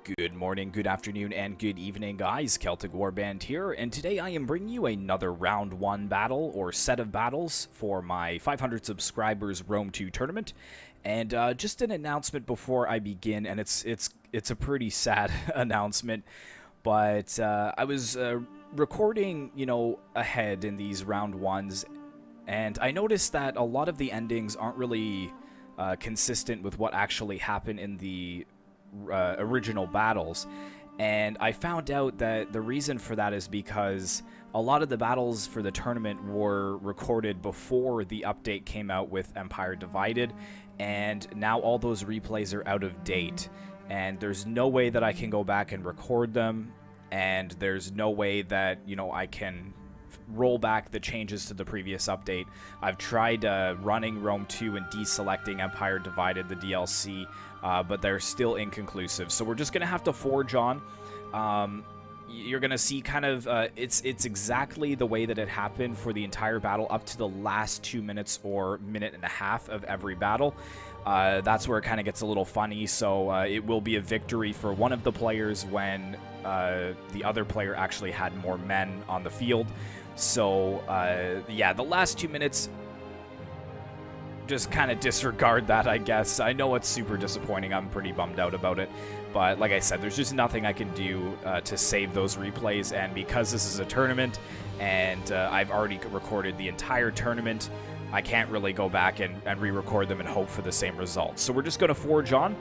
Good morning, good afternoon, and good evening, guys. Celtic Warband here, and today I am bringing you another round 1 battle, or set of battles, for my 500 subscribers Rome 2 tournament. And just an announcement before I begin, and it's a pretty sad announcement, but I was recording, ahead in these round 1s, and I noticed that a lot of the endings aren't really consistent with what actually happened in the original battles, and I found out that the reason for that is because a lot of the battles for the tournament were recorded before the update came out with Empire Divided, and now all those replays are out of date, and there's no way that I can go back and record them, and there's no way that, I can roll back the changes to the previous update. I've tried running Rome 2 and deselecting Empire Divided, the DLC, but they're still inconclusive. So we're just going to have to forge on. You're going to see kind of, it's exactly the way that it happened for the entire battle up to the last 2 minutes or minute and a half of every battle. That's where it kind of gets a little funny, so it will be a victory for one of the players when the other player actually had more men on the field. So, yeah, the last 2 minutes, just kind of disregard that, I guess. I know it's super disappointing. I'm pretty bummed out about it. But like I said, there's just nothing I can do to save those replays. And because this is a tournament and I've already recorded the entire tournament, I can't really go back and re-record them and hope for the same results. So we're just going to forge on.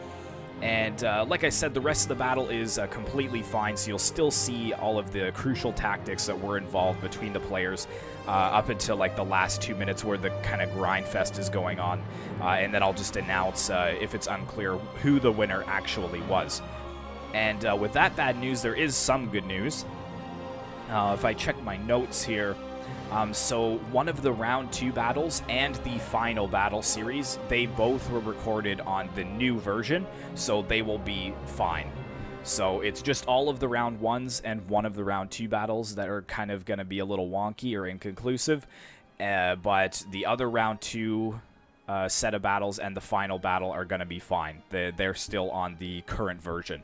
And like I said, the rest of the battle is completely fine, so you'll still see all of the crucial tactics that were involved between the players up until like the last 2 minutes where the kind of grind fest is going on. And then I'll just announce, if it's unclear, who the winner actually was. And with that bad news, there is some good news. If I check my notes here, so one of the round 2 battles and the final battle series, they both were recorded on the new version, so they will be fine. So it's just all of the round 1s and one of the round 2 battles that are kind of going to be a little wonky or inconclusive, but the other round 2 set of battles and the final battle are going to be fine. They're still on the current version.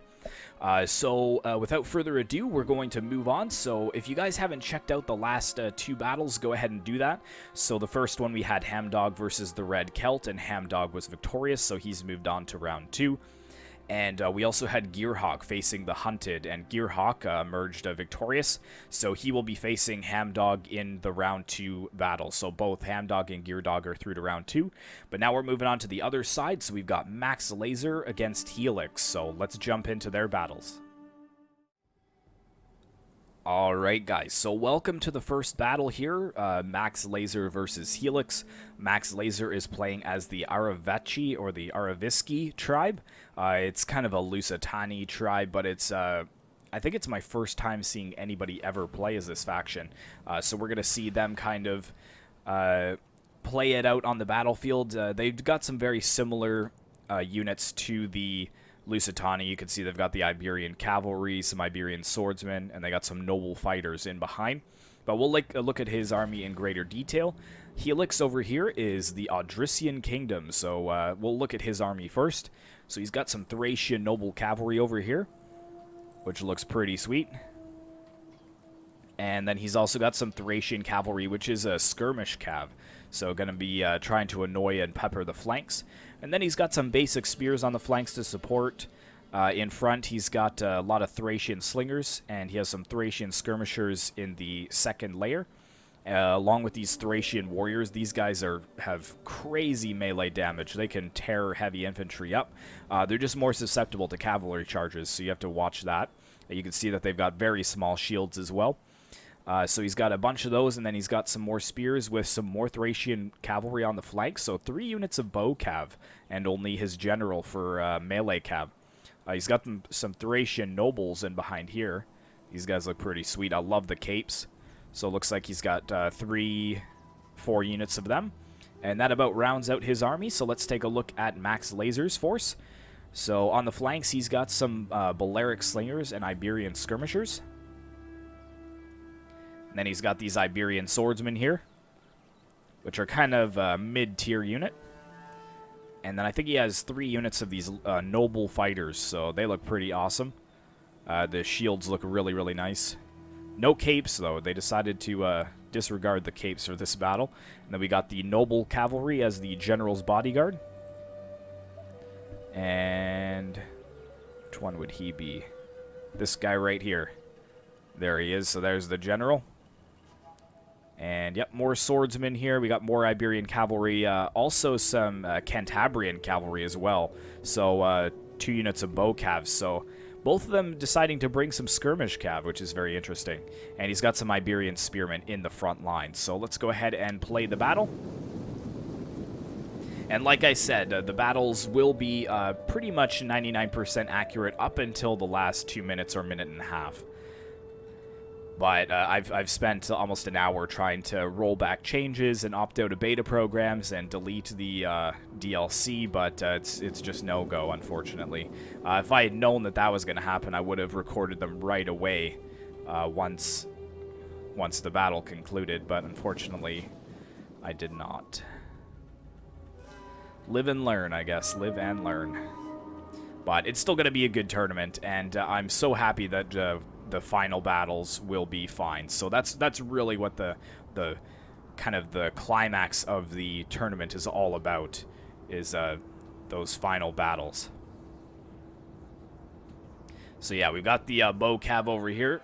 So without further ado, we're going to move on. So if you guys haven't checked out the last 2 battles, go ahead and do that. So the first one, we had Hamdog versus the Red Celt, and Hamdog was victorious, so he's moved on to round 2. And we also had Gearhawk facing the Hunted, and Gearhawk emerged victorious, so he will be facing Hamdog in the round 2 battle. So both Hamdog and Geardog are through to round 2. But now we're moving on to the other side, so we've got Max Laser against HELIX. So let's jump into their battles. Alright guys, so welcome to the first battle here, Max Laser versus HELIX. Max Laser is playing as the Aravechi, or the Araviski tribe. It's kind of a Lusitani tribe, but it's, I think it's my first time seeing anybody ever play as this faction. So we're going to see them kind of play it out on the battlefield. They've got some very similar units to the Lusitani. You can see they've got the Iberian cavalry, some Iberian swordsmen, and they got some noble fighters in behind. But we'll look at his army in greater detail. HELIX over here is the Odrysian Kingdom, so we'll look at his army first. So he's got some Thracian noble cavalry over here, which looks pretty sweet. And then he's also got some Thracian cavalry, which is a skirmish cav. So going to be trying to annoy and pepper the flanks. And then he's got some basic spears on the flanks to support. In front, he's got a lot of Thracian slingers, and he has some Thracian skirmishers in the second layer. Along with these Thracian warriors, these guys have crazy melee damage. They can tear heavy infantry up. They're just more susceptible to cavalry charges, so you have to watch that. You can see that they've got very small shields as well. So he's got a bunch of those, and then he's got some more spears with some more Thracian cavalry on the flank. So 3 units of bow cav, and only his general for melee cav. He's got some Thracian nobles in behind here. These guys look pretty sweet. I love the capes. So it looks like he's got 4 units of them. And that about rounds out his army. So let's take a look at Max Laser's force. So on the flanks, he's got some Balearic slingers and Iberian skirmishers. And then he's got these Iberian swordsmen here, which are kind of a mid-tier unit. And then I think he has 3 units of these noble fighters, so they look pretty awesome. The shields look really, really nice. No capes, though. They decided to disregard the capes for this battle. And then we got the noble cavalry as the general's bodyguard. And which one would he be? This guy right here. There he is. So there's the general. And, yep, more swordsmen here. We got more Iberian cavalry. Also some Cantabrian cavalry as well. So 2 units of bow calves. So both of them deciding to bring some skirmish cav, which is very interesting. And he's got some Iberian spearmen in the front line. So let's go ahead and play the battle. And like I said, the battles will be pretty much 99% accurate up until the last 2 minutes or minute and a half. But I've spent almost an hour trying to roll back changes and opt out of beta programs and delete the DLC, but it's just no-go, unfortunately. If I had known that that was going to happen, I would have recorded them right away once the battle concluded, but unfortunately, I did not. Live and learn, I guess. Live and learn. But it's still going to be a good tournament, and I'm so happy that the final battles will be fine. So that's really what the kind of the climax of the tournament is all about, is those final battles. So yeah, we've got the bow cav over here.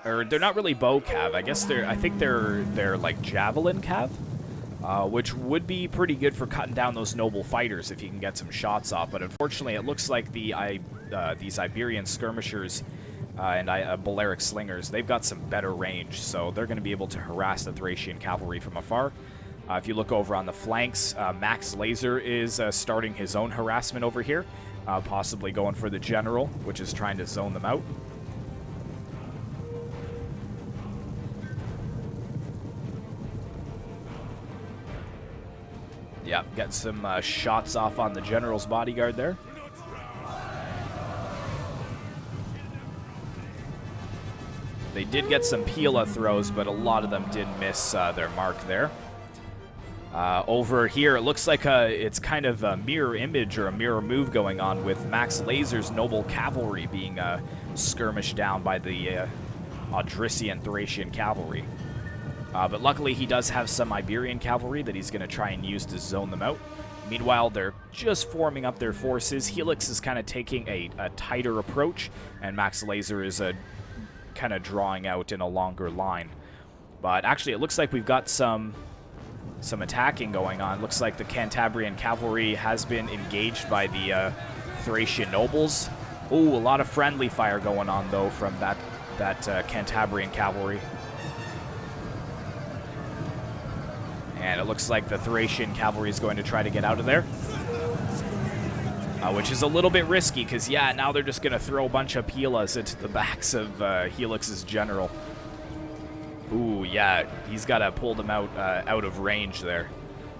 Or they're not really bow cav. I think they're like javelin cav. Which would be pretty good for cutting down those noble fighters if you can get some shots off. But unfortunately, it looks like these Iberian skirmishers and Balearic slingers, they've got some better range, so they're going to be able to harass the Thracian cavalry from afar. If you look over on the flanks, Max Laser is starting his own harassment over here, possibly going for the general, which is trying to zone them out. Yeah, get some shots off on the general's bodyguard there. They did get some Pila throws, but a lot of them did miss their mark there. Over here, it looks like it's kind of a mirror image or a mirror move going on with Max Laser's noble cavalry being skirmished down by the Odrysian Thracian cavalry. But luckily, he does have some Iberian cavalry that he's going to try and use to zone them out. Meanwhile, they're just forming up their forces. Helix is kind of taking a tighter approach, and Max Laser is kind of drawing out in a longer line. But actually, it looks like we've got some attacking going on. Looks like the Cantabrian cavalry has been engaged by the Thracian nobles. Ooh, a lot of friendly fire going on, though, from that Cantabrian cavalry. And it looks like the Thracian cavalry is going to try to get out of there. Which is a little bit risky, because, yeah, now they're just going to throw a bunch of Pilas into the backs of Helix's general. Ooh, yeah, he's got to pull them out of range there.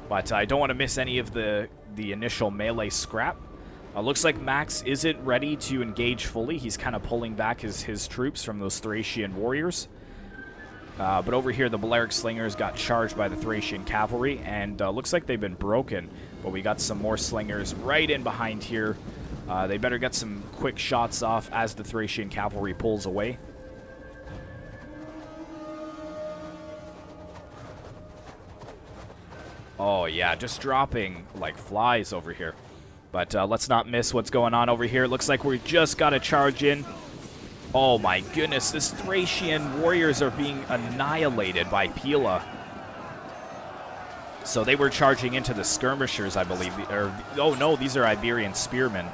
But I don't want to miss any of the initial melee scrap. Looks like Max isn't ready to engage fully. He's kind of pulling back his troops from those Thracian warriors. But over here, the Balearic slingers got charged by the Thracian cavalry, and looks like they've been broken. But we got some more slingers right in behind here. They better get some quick shots off as the Thracian cavalry pulls away. Oh, yeah, just dropping like flies over here. But let's not miss what's going on over here. Looks like we just got to charge in. Oh my goodness, this Thracian warriors are being annihilated by Pila. So they were charging into the skirmishers, I believe. Oh no, these are Iberian spearmen.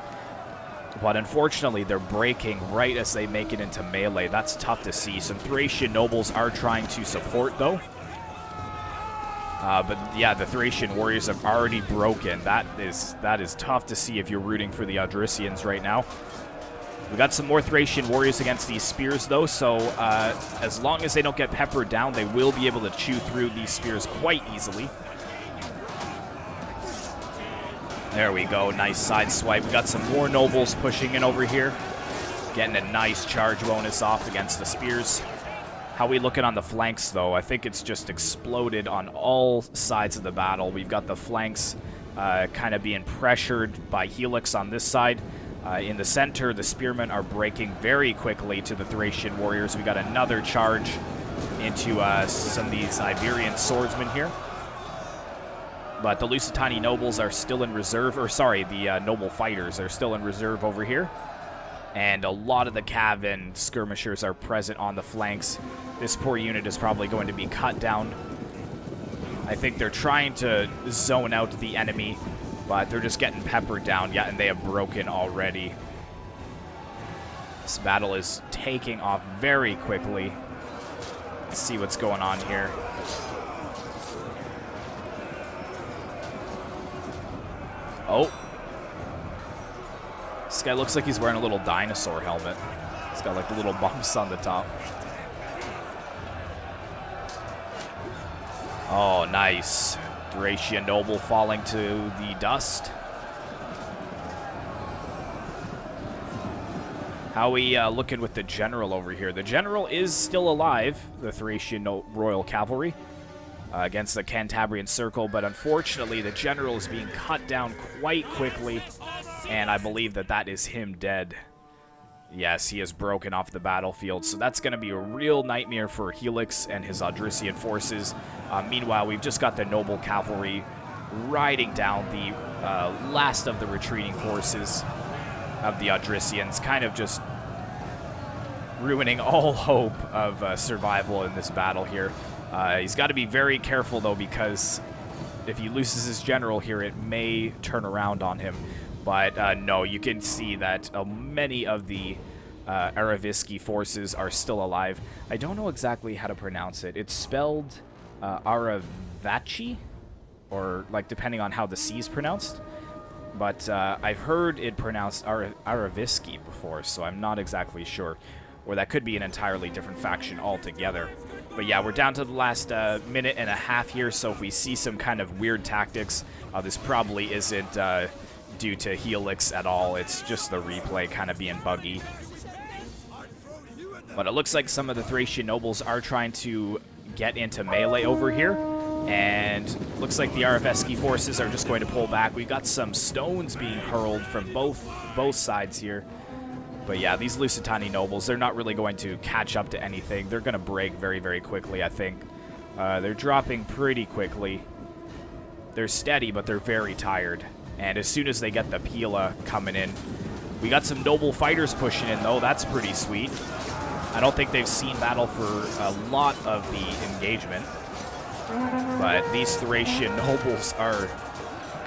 But unfortunately, they're breaking right as they make it into melee. That's tough to see. Some Thracian nobles are trying to support, though. But yeah, the Thracian warriors have already broken. That is tough to see if you're rooting for the Odrysians right now. We got some more Thracian warriors against these spears, though, so as long as they don't get peppered down, they will be able to chew through these spears quite easily. There we go, nice side swipe. We got some more nobles pushing in over here, getting a nice charge bonus off against the spears. How we looking on the flanks, though? I think it's just exploded on all sides of the battle. We've got the flanks kind of being pressured by Helix on this side. In the center, the spearmen are breaking very quickly to the Thracian warriors. We got another charge into some of these Iberian swordsmen here. But the Lusitani nobles are still in reserve, or sorry, the noble fighters are still in reserve over here. And a lot of the cav and skirmishers are present on the flanks. This poor unit is probably going to be cut down. I think they're trying to zone out the enemy, but they're just getting peppered down. Yeah, and they have broken already. This battle is taking off very quickly. Let's see what's going on here. Oh. This guy looks like he's wearing a little dinosaur helmet. He's got like the little bumps on the top. Oh, nice. Thracian noble falling to the dust. How we looking with the general over here? The general is still alive, the Thracian Royal Cavalry, against the Cantabrian Circle, but unfortunately the general is being cut down quite quickly, and I believe that that is him dead. Yes, he is broken off the battlefield, so that's going to be a real nightmare for Helix and his Odrysian forces. Meanwhile, we've just got the noble cavalry riding down the last of the retreating forces of the Odrysians, kind of just ruining all hope of survival in this battle here. He's got to be very careful, though, because if he loses his general here, it may turn around on him. But no, you can see that many of the Aravisci forces are still alive. I don't know exactly how to pronounce it. It's spelled Aravaci, or like depending on how the C is pronounced. But I've heard it pronounced Aravisci before, so I'm not exactly sure. Or that could be an entirely different faction altogether. But yeah, we're down to the last minute and a half here, so if we see some kind of weird tactics, this probably isn't due to Helix at all. It's just the replay kind of being buggy. But it looks like some of the Thracian nobles are trying to get into melee over here. And looks like the Aravisci forces are just going to pull back. We've got some stones being hurled from both sides here. But yeah, these Lusitani nobles, they're not really going to catch up to anything. They're going to break very, very quickly, I think. They're dropping pretty quickly. They're steady, but they're very tired. And as soon as they get the Pila coming in, we got some noble fighters pushing in, though. That's pretty sweet. I don't think they've seen battle for a lot of the engagement. But these Thracian nobles are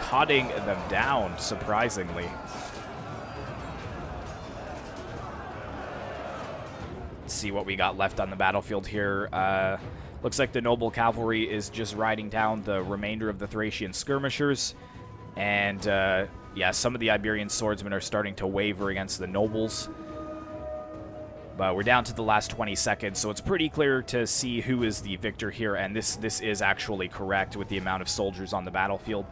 cutting them down, surprisingly. Let's see what we got left on the battlefield here. Looks like the noble cavalry is just riding down the remainder of the Thracian skirmishers. And, yeah, some of the Iberian swordsmen are starting to waver against the nobles. But we're down to the last 20 seconds, so it's pretty clear to see who is the victor here, and this is actually correct with the amount of soldiers on the battlefield.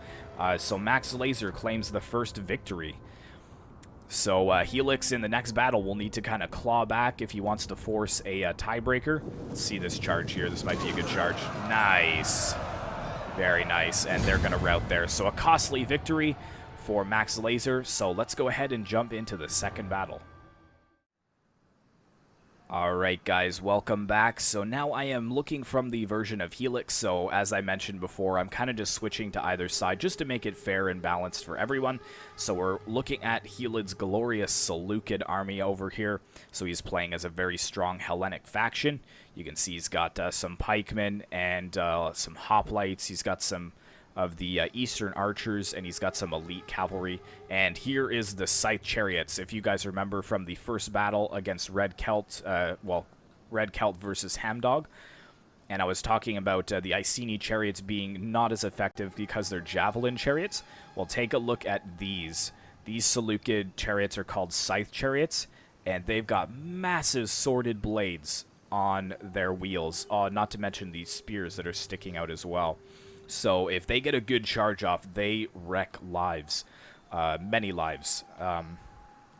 So Max Laser claims the first victory. So Helix in the next battle will need to kind of claw back if he wants to force a tiebreaker. Let's see this charge here. This might be a good charge. Nice. Very nice, and they're going to rout there. So a costly victory for Max Laser, so let's go ahead and jump into the second battle. Alright guys, welcome back. So now I am looking from the version of Helix, so as I mentioned before, I'm kind of just switching to either side just to make it fair and balanced for everyone. So we're looking at Helix's glorious Seleucid army over here. So he's playing as a very strong Hellenic faction. You can see he's got some pikemen and some hoplites. He's got some of the Eastern archers, and he's got some elite cavalry. And here is the scythe chariots. If you guys remember from the first battle against Red Celt, Red Celt versus Hamdog, and I was talking about the Iceni chariots being not as effective because they're javelin chariots. Well, take a look at these. These Seleucid chariots are called scythe chariots, and they've got massive sworded blades on their wheels, not to mention these spears that are sticking out as well. So if they get a good charge off, they wreck lives, many lives.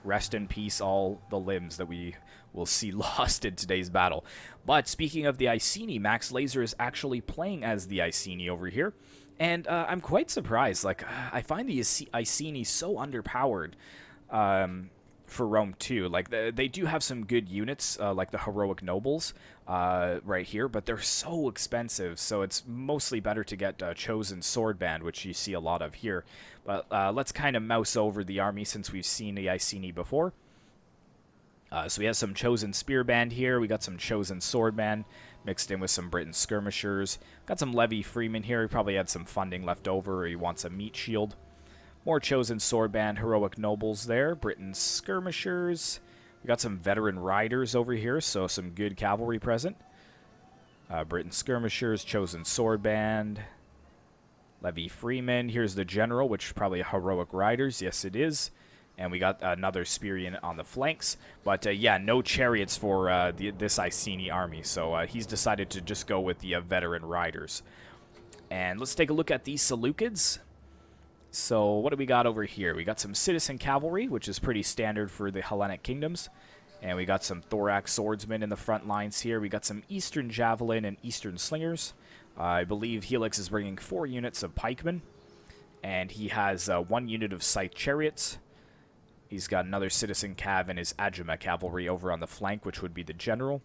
Rest in peace, all the limbs that we will see lost in today's battle. But speaking of the Iceni, Max Laser is actually playing as the Iceni over here. And I'm quite surprised. Like, I find the Iceni so underpowered. for Rome 2. Like, they do have some good units, like the heroic nobles right here, but they're so expensive, so it's mostly better to get chosen sword band, which you see a lot of here. But let's kind of mouse over the army since we've seen the Iceni before. So we have some chosen spear band here. We got some chosen sword band mixed in with some Britain skirmishers. Got some levy freemen here. He probably had some funding left over, or he wants a meat shield. More chosen sword band, heroic nobles there. Britain skirmishers. We got some veteran riders over here, so some good cavalry present. Britain skirmishers, chosen sword band, levy freemen. Here's the general, which is probably heroic riders. Yes, it is. And we got another spear unit on the flanks. But, yeah, no chariots for this Iceni army. So he's decided to just go with the veteran riders. And let's take a look at these Seleucids. So what do we got over here? We got some citizen cavalry, which is pretty standard for the Hellenic kingdoms. And we got some thorax swordsmen in the front lines here. We got some eastern javelin and eastern slingers. I believe Helix is bringing 4 units of pikemen. And he has 1 unit of scythe chariots. He's got another citizen cav and his Ajuma cavalry over on the flank, which would be the general.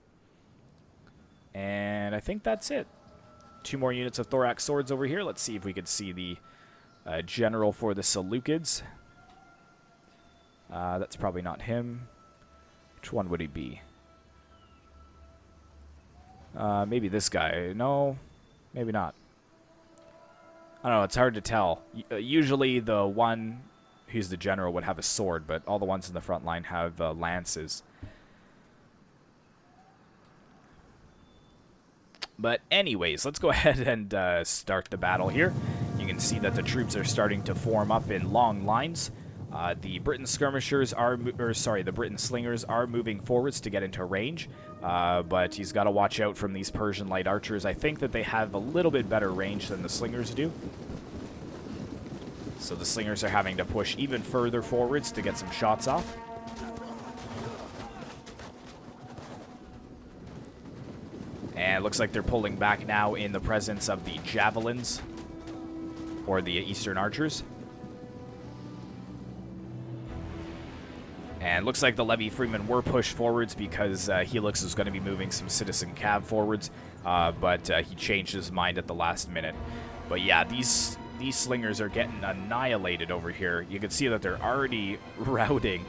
And I think that's it. 2 more units of thorax swords over here. Let's see if we could see the general for the Seleucids. That's probably not him. Which one would he be? Maybe this guy. No, maybe not. I don't know. It's hard to tell. Usually the one who's the general would have a sword, but all the ones in the front line have lances. But anyways, let's go ahead and start the battle here. You can see that the troops are starting to form up in long lines. The Britain skirmishers are, the Britain slingers are moving forwards to get into range. But he's got to watch out from these Persian light archers. I think that they have a little bit better range than the slingers do. So the slingers are having to push even further forwards to get some shots off. And it looks like they're pulling back now in the presence of the javelins, or the eastern archers. And looks like the levy freemen were pushed forwards because Helix is going to be moving some citizen cav forwards, but he changed his mind at the last minute. But yeah, these slingers are getting annihilated over here. You can see that they're already routing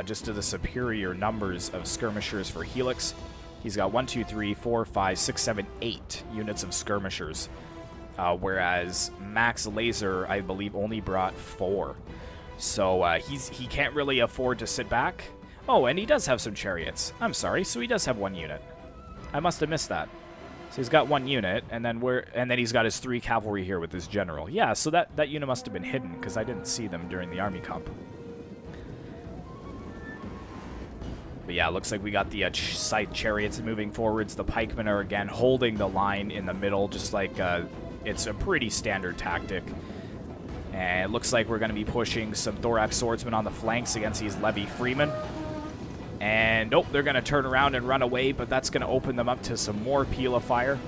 just to the superior numbers of skirmishers for Helix. He's got 1, 2, 3, 4, 5, 6, 7, 8 units of skirmishers, whereas Max Laser, I believe, only brought 4. So he can't really afford to sit back. Oh, and he does have some chariots. I'm sorry, so he does have 1 unit. I must have missed that. So he's got 1 unit, and then he's got his 3 cavalry here with his general. Yeah, so that unit must have been hidden because I didn't see them during the army comp. But yeah, looks like we got the scythe chariots moving forwards. The pikemen are again holding the line in the middle, just like it's a pretty standard tactic. And it looks like we're going to be pushing some thorax swordsmen on the flanks against these levy freemen. And nope, they're going to turn around and run away, but that's going to open them up to some more Pila fire.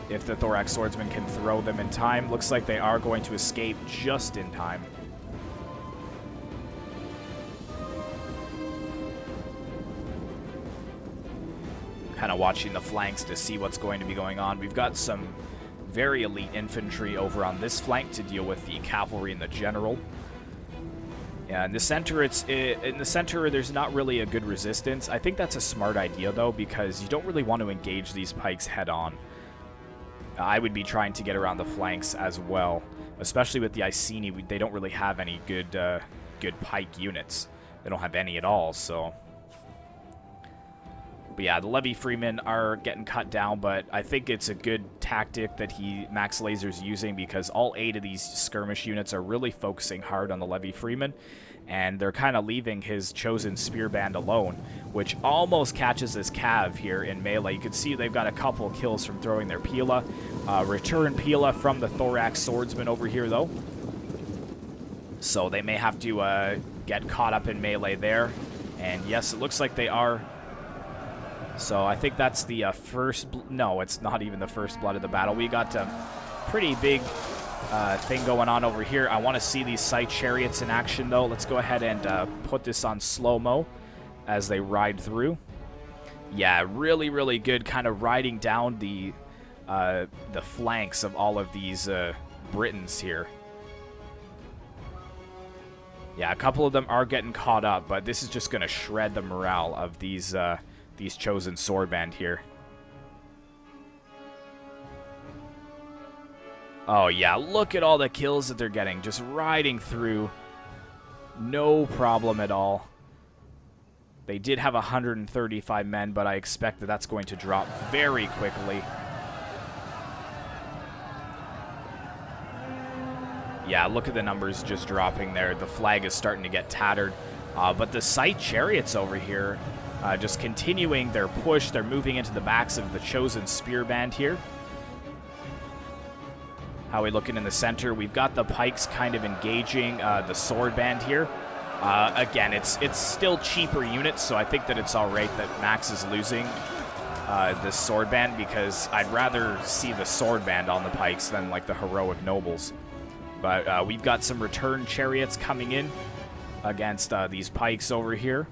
If the thorax swordsmen can throw them in time. Looks like they are going to escape just in time. Kind of watching the flanks to see what's going to be going on. We've got some very elite infantry over on this flank to deal with the cavalry and the general. Yeah, in the center, there's not really a good resistance. I think that's a smart idea, though, because you don't really want to engage these pikes head-on. I would be trying to get around the flanks as well, especially with the Iceni. They don't really have any good pike units. They don't have any at all, so... But yeah, the levy freemen are getting cut down, but I think it's a good tactic that Max Laser's using because all 8 of these skirmish units are really focusing hard on the levy freemen, and they're kind of leaving his chosen spear band alone, which almost catches his cav here in melee. You can see they've got a couple kills from throwing their Pila. Return Pila from the thorax swordsman over here, though. So they may have to get caught up in melee there. And yes, it looks like they are. So I think that's the first... No, it's not even the first blood of the battle. We got a pretty big thing going on over here. I want to see these sight chariots in action, though. Let's go ahead and put this on slow-mo as they ride through. Yeah, really, really good, kind of riding down the flanks of all of these Britons here. Yeah, a couple of them are getting caught up, but this is just going to shred the morale of these chosen swordband here. Oh, yeah, look at all the kills that they're getting. Just riding through. No problem at all. They did have 135 men, but I expect that that's going to drop very quickly. Yeah, look at the numbers just dropping there. The flag is starting to get tattered. But the sight chariots over here, just continuing their push. They're moving into the backs of the chosen spear band here. How we looking in the center? We've got the pikes kind of engaging the sword band here. Again, it's still cheaper units, so I think that it's all right that Max is losing this sword band, because I'd rather see the sword band on the pikes than like the heroic nobles. But we've got some return chariots coming in against these pikes over here.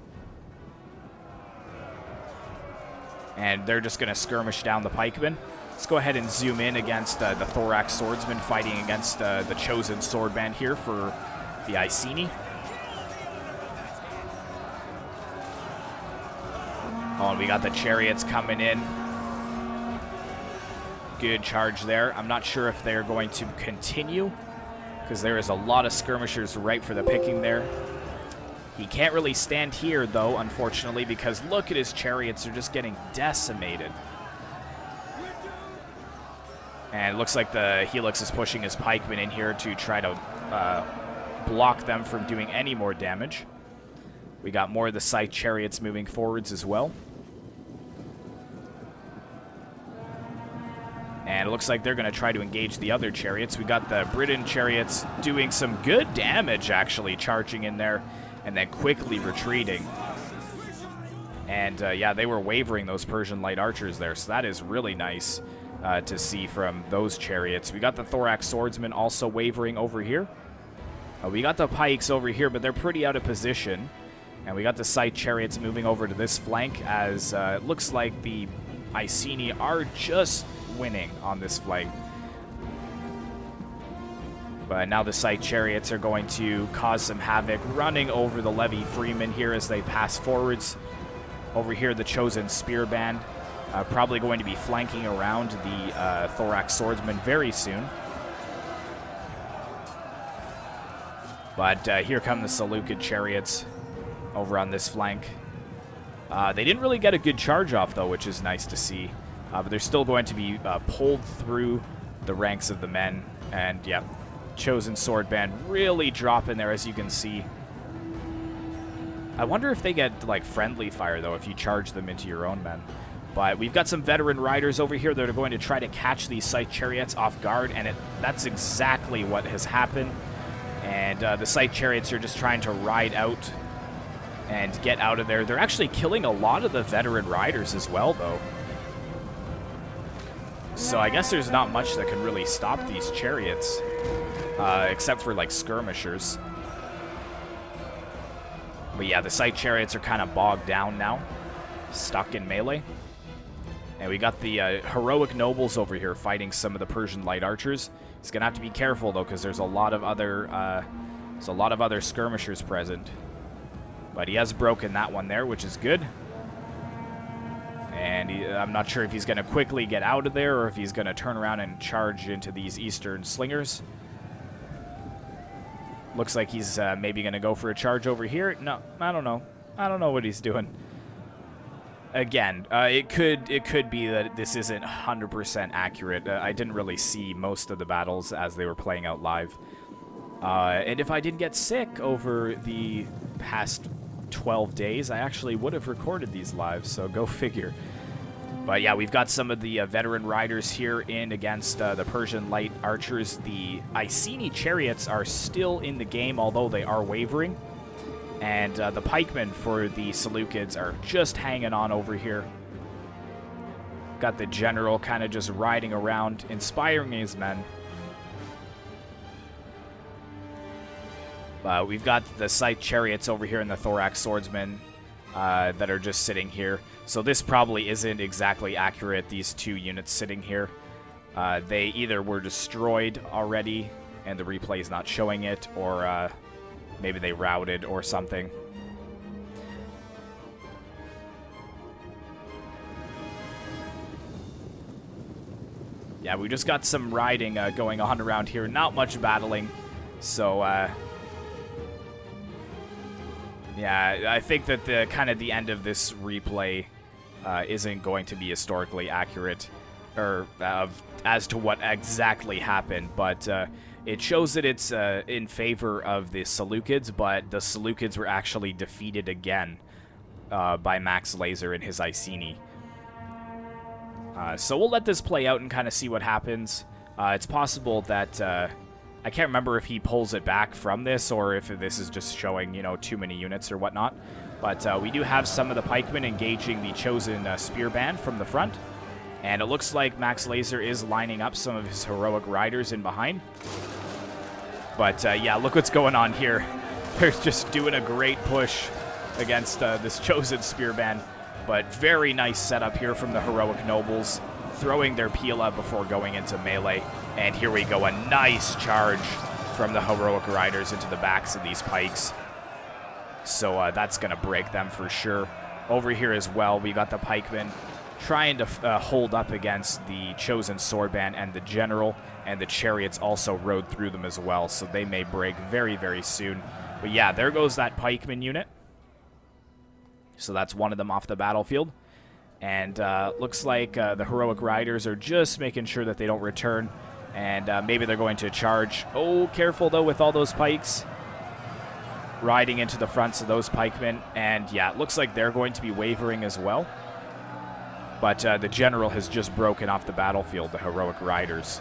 And they're just going to skirmish down the pikemen. Let's go ahead and zoom in against the thorax swordsman fighting against the chosen swordband here for the Iceni. Oh, and we got the chariots coming in. Good charge there. I'm not sure if they're going to continue, because there is a lot of skirmishers ripe for the picking there. He can't really stand here, though, unfortunately, because look at his chariots. They're just getting decimated. And it looks like the Helix is pushing his pikemen in here to try to block them from doing any more damage. We got more of the sight chariots moving forwards as well. And it looks like they're going to try to engage the other chariots. We got the Briton chariots doing some good damage, actually, charging in there and then quickly retreating. And, yeah, they were wavering those Persian light archers there, so that is really nice to see from those chariots. We got the thorax swordsmen also wavering over here. We got the pikes over here, but they're pretty out of position. And we got the sight chariots moving over to this flank, as it looks like the Iceni are just winning on this flank. But now the sight chariots are going to cause some havoc, running over the levy freemen here as they pass forwards. Over here, the chosen spear band, probably going to be flanking around the thorax swordsman very soon. But here come the Seleucid chariots over on this flank. They didn't really get a good charge off, though, which is nice to see. But they're still going to be pulled through the ranks of the men. And, yeah, chosen sword band really dropping there, as you can see. I wonder if they get, like, friendly fire, though, if you charge them into your own men. But we've got some veteran riders over here that are going to try to catch these sight chariots off guard, and that's exactly what has happened. And the sight chariots are just trying to ride out and get out of there. They're actually killing a lot of the veteran riders as well, though. So I guess there's not much that can really stop these chariots, except for, like, skirmishers. But yeah, the sight chariots are kind of bogged down now, stuck in melee. And we got the heroic nobles over here fighting some of the Persian light archers. He's gonna have to be careful, though, because there's a lot of other skirmishers present. But he has broken that one there, which is good. And I'm not sure if he's gonna quickly get out of there or if he's gonna turn around and charge into these eastern slingers. Looks like he's maybe gonna go for a charge over here. No, I don't know. I don't know what he's doing. Again, it could be that this isn't 100% accurate. I didn't really see most of the battles as they were playing out live. And if I didn't get sick over the past 12 days, I actually would have recorded these live, so go figure. But yeah, we've got some of the veteran riders here in against the Persian light archers. The Iceni chariots are still in the game, although they are wavering. And the pikemen for the Seleucids are just hanging on over here. Got the general kind of just riding around, inspiring his men. We've got the Scythe Chariots over here and the Thorax Swordsmen that are just sitting here. So this probably isn't exactly accurate, these two units sitting here. They either were destroyed already and the replay is not showing it, or maybe they routed or something. Yeah, we just got some riding going on around here. Not much battling. So, yeah, I think that the kind of the end of this replay isn't going to be historically accurate or as to what exactly happened, but it shows that it's in favor of the Seleucids, but the Seleucids were actually defeated again by Max Laser and his Iceni. So we'll let this play out and kind of see what happens. It's possible that I can't remember if he pulls it back from this or if this is just showing, you know, too many units or whatnot. But we do have some of the pikemen engaging the chosen spear band from the front. And it looks like Max Laser is lining up some of his heroic riders in behind. But yeah, look what's going on here. They're just doing a great push against this chosen spear band. But very nice setup here from the heroic nobles, throwing their Pila before going into melee. And here we go, a nice charge from the heroic riders into the backs of these pikes. So that's going to break them for sure. Over here as well, we got the pikemen trying to hold up against the chosen swordband and the general, and the chariots also rode through them as well, so they may break very, very soon. But yeah, there goes that pikeman unit. So that's one of them off the battlefield. And looks like the heroic riders are just making sure that they don't return. And maybe they're going to charge. Oh, careful, though, with all those pikes riding into the fronts of those pikemen. And, yeah, it looks like they're going to be wavering as well. But the general has just broken off the battlefield, the heroic riders.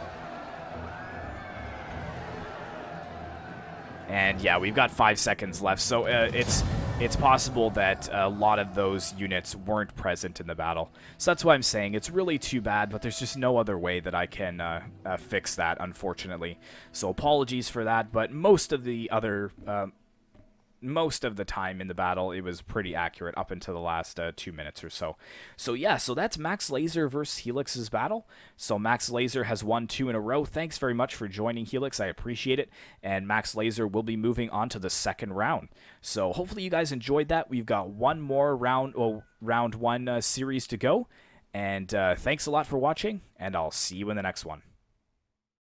And, yeah, we've got 5 seconds left. So it's possible that a lot of those units weren't present in the battle. So that's why I'm saying it's really too bad, but there's just no other way that I can fix that, unfortunately. So apologies for that, but most of the time in the battle, it was pretty accurate up until the last 2 minutes or so. So yeah, so that's Max Laser versus Helix's battle. So Max Laser has won 2 in a row. Thanks very much for joining, Helix. I appreciate it. And Max Laser will be moving on to the second round. So hopefully you guys enjoyed that. We've got one more round one series to go. And thanks a lot for watching, and I'll see you in the next one.